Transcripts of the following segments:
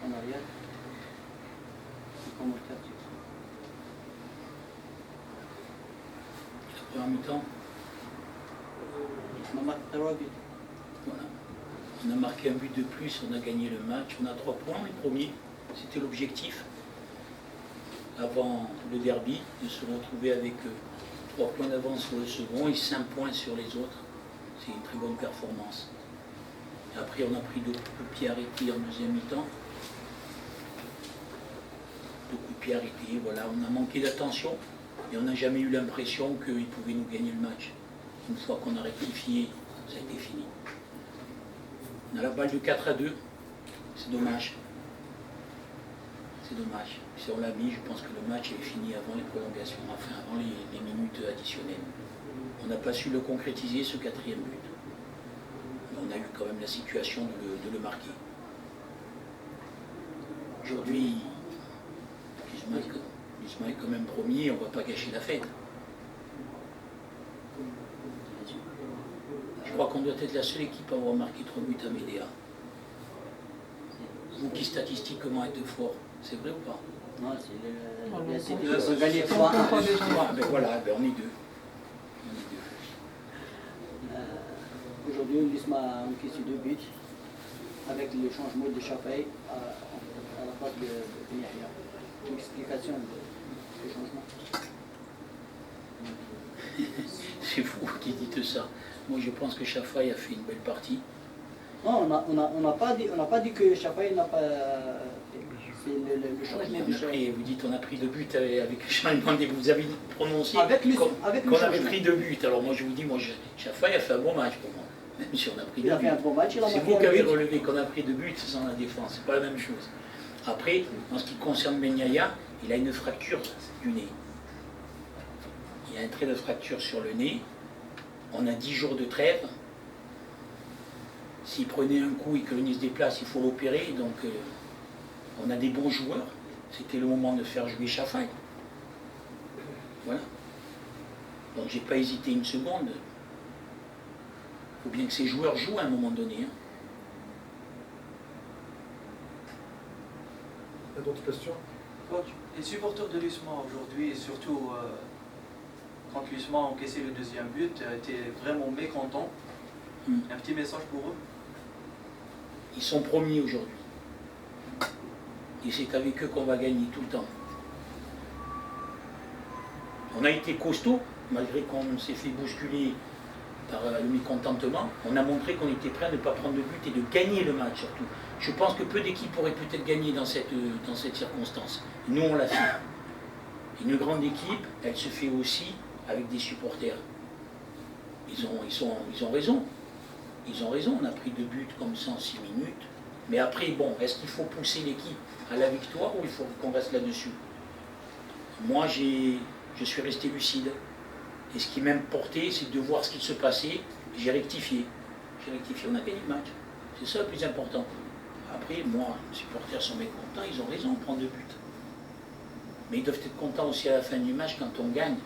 en arrière. Et comment faire La première mi-temps, on marque 3 buts. voilà. On a marqué un but de plus, on a gagné le match, on a 3 points, les premiers. C'était l'objectif avant le derby, de se retrouver avec 3 points d'avance sur le second et 5 points sur les autres. C'est une très bonne performance. Et après, on a pris 2 coups de pied arrêtés en deuxième mi-temps. 2 coups de pied arrêtés, voilà. On a manqué d'attention et on n'a jamais eu l'impression qu'ils pouvaient nous gagner le match. Une fois qu'on a rectifié, ça a été fini. On a la balle de 4-2, c'est dommage. C'est dommage. Si on l'a mis, je pense que le match est fini avant les prolongations, enfin avant les minutes additionnelles. On n'a pas su le concrétiser, ce 4e but. Mais on a eu quand même la situation de le marquer. Aujourd'hui, Gizma est quand même premier, on ne va pas gâcher la fête. Je crois qu'on doit être la seule équipe à avoir marqué 3 buts à Médéa. Vous qui statistiquement êtes fort, c'est vrai ou pas? Non, c'est de gagner 3-1. Ben voilà, ben on est 2. Aujourd'hui, Lisma a encaissé 2 buts avec le changement de Chafaï à la place de Yahya. Une explication du changement. C'est vous qui dites ça. Moi, je pense que Chafaï a fait une belle partie. Non, on n'a pas dit que Chafaï n'a pas. C'est le changement de Chafaï. Vous dites on a pris 2 buts avec le changement. Vous avez prononcé qu'on avait pris 2 buts. Alors moi, je vous dis, Chafaï a fait un bon match pour moi. Même si on a pris 2 buts. Il a fait un bon match. C'est vous qui avez relevé qu'on a pris 2 buts sans la défense. C'est pas la même chose. Après, en ce qui concerne Benyaya, il a une fracture du nez. Il y a un trait de fracture sur le nez. On a 10 jours de trêve. S'il prenait un coup et que le nez se déplace, il faut l'opérer. Donc, on a des bons joueurs. C'était le moment de faire jouer Chafaï. Voilà. Donc, j'ai pas hésité une seconde. Il faut bien que ces joueurs jouent à un moment donné. Hein. Il y a d'autres questions? Coach, les supporters de l'USMA aujourd'hui, et surtout quand l'USMA a encaissé le 2e but, étaient vraiment mécontents. Un petit message pour eux? Ils sont premiers aujourd'hui. Et c'est avec eux qu'on va gagner tout le temps. On a été costaud, malgré qu'on s'est fait bousculer par le mécontentement. On a montré qu'on était prêt à ne pas prendre de but et de gagner le match surtout. Je pense que peu d'équipes auraient peut-être gagné dans cette circonstance. Nous, on l'a fait. Une grande équipe, elle se fait aussi avec des supporters. Ils ont raison. Ils ont raison, on a pris 2 buts comme ça en 6 minutes. Mais après, bon, est-ce qu'il faut pousser l'équipe à la victoire ou il faut qu'on reste là-dessus? Moi, je suis resté lucide. Et ce qui m'importait, c'est de voir ce qui se passait. J'ai rectifié. On a gagné le match. C'est ça le plus important. Après, moi, les supporters sont mécontents, ils ont raison de prendre 2 buts. Mais ils doivent être contents aussi à la fin du match quand on gagne.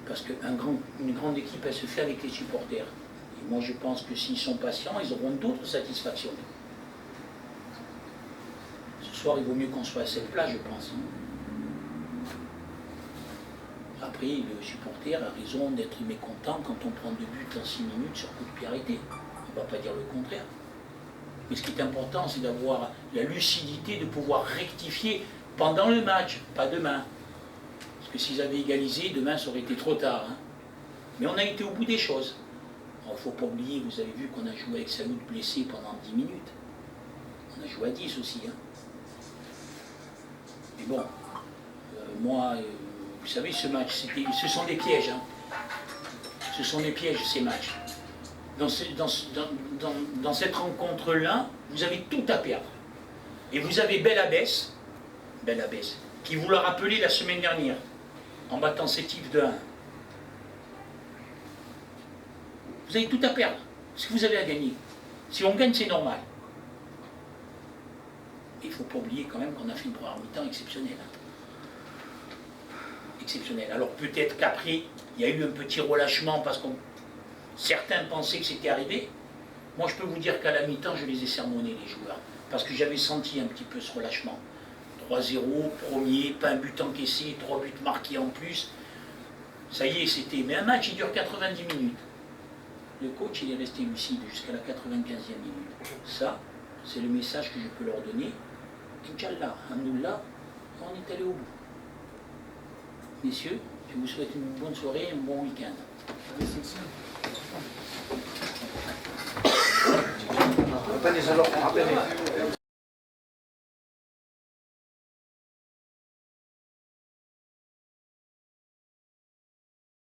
Parce qu'une grande équipe, elle se fait avec les supporters. Et moi, je pense que s'ils sont patients, ils auront d'autres satisfactions. Ce soir, il vaut mieux qu'on soit à cette place, je pense. Après, le supporter a raison d'être mécontent quand on prend 2 buts en 6 minutes sur coup de pied arrêté. On ne va pas dire le contraire. Mais ce qui est important, c'est d'avoir la lucidité de pouvoir rectifier pendant le match, pas demain. Parce que s'ils avaient égalisé, demain, ça aurait été trop tard. Hein. Mais on a été au bout des choses. Il ne faut pas oublier, vous avez vu qu'on a joué avec Saoud blessé pendant 10 minutes. On a joué à 10 aussi. Hein. Mais bon, moi, vous savez, ce match, ce sont des pièges. Hein. Ce sont des pièges, ces matchs. Dans cette rencontre-là, vous avez tout à perdre. Et vous avez Belabès, qui vous l'a rappelé la semaine dernière, en battant Sétif de 1. Vous avez tout à perdre. Ce que vous avez à gagner. Si on gagne, c'est normal. Il ne faut pas oublier quand même qu'on a fait une première mi-temps exceptionnelle. Exceptionnelle. Alors peut-être qu'après, il y a eu un petit relâchement parce que certains pensaient que c'était arrivé. Moi, je peux vous dire qu'à la mi-temps, je les ai sermonnés, les joueurs. Parce que j'avais senti un petit peu ce relâchement. 3-0, premier, pas un but encaissé, 3 buts marqués en plus. Ça y est, c'était... Mais un match, il dure 90 minutes. Le coach, il est resté lucide jusqu'à la 95e minute. Ça, c'est le message que je peux leur donner. Inch'Allah, Alhamdoulilah, on est allé au bout. Messieurs, je vous souhaite une bonne soirée et un bon week-end. Appelez alors, appelez.